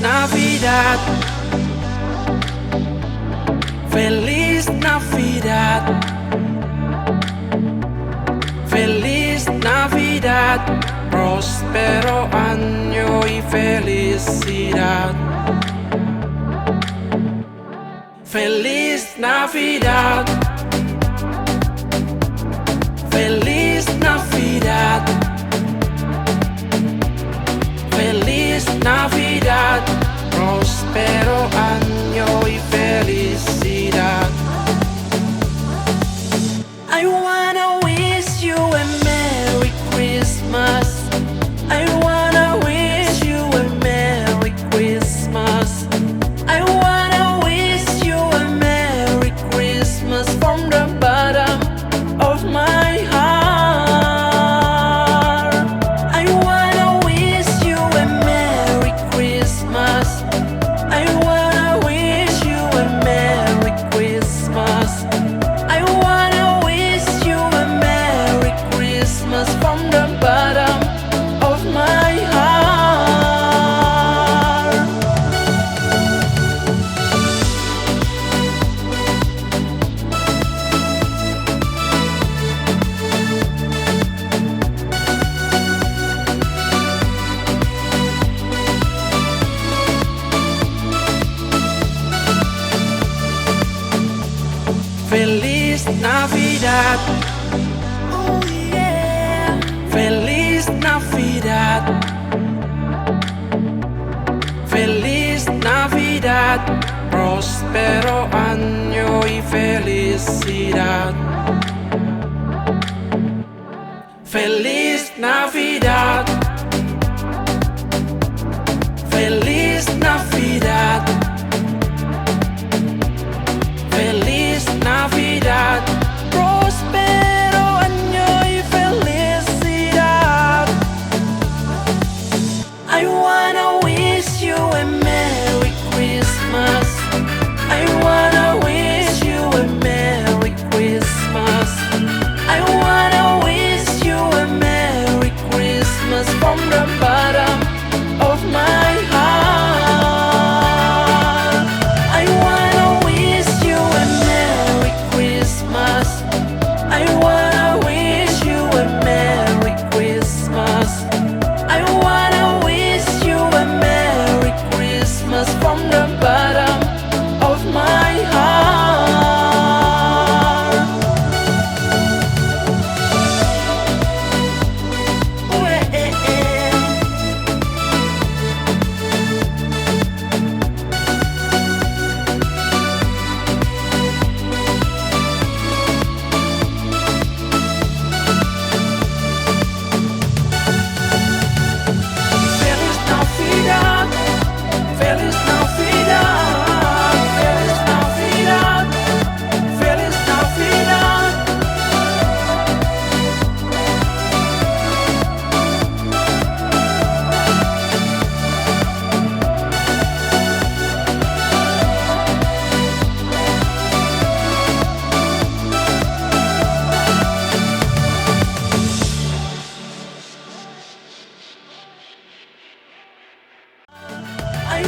Navidad, feliz Navidad, feliz Navidad, próspero año y felicidad. Feliz Navidad, feliz Navidad, feliz Navidad, próspero año y felicidad. I wanna wish you a Merry Christmas. I wanna wish you a Merry Christmas. I wanna wish you a Merry Christmas from the bottom of my heart. I wanna wish you a Merry Christmas. I wanna wish you a Merry Christmas. I wanna wish you a Merry Christmas from the bottom of my heart. Feliz Navidad, oh yeah. Feliz Navidad, feliz Navidad, próspero año y felicidad. Feliz Navidad, feliz Navidad, feliz Navidad, próspero año y felicidad. I wanna wish you a Merry Christmas. I wanna wish you a Merry Christmas. I wanna wish you a Merry Christmas from the bottom of my heart. I wanna wish you a Merry Christmas. I wanna wish you a Merry Christmas. I wanna wish you a Merry Christmas from the bottom of my heart. Oh, eh, eh, eh. Feliz Navidad, feliz Navidad, feliz Navidad, feliz Navidad. I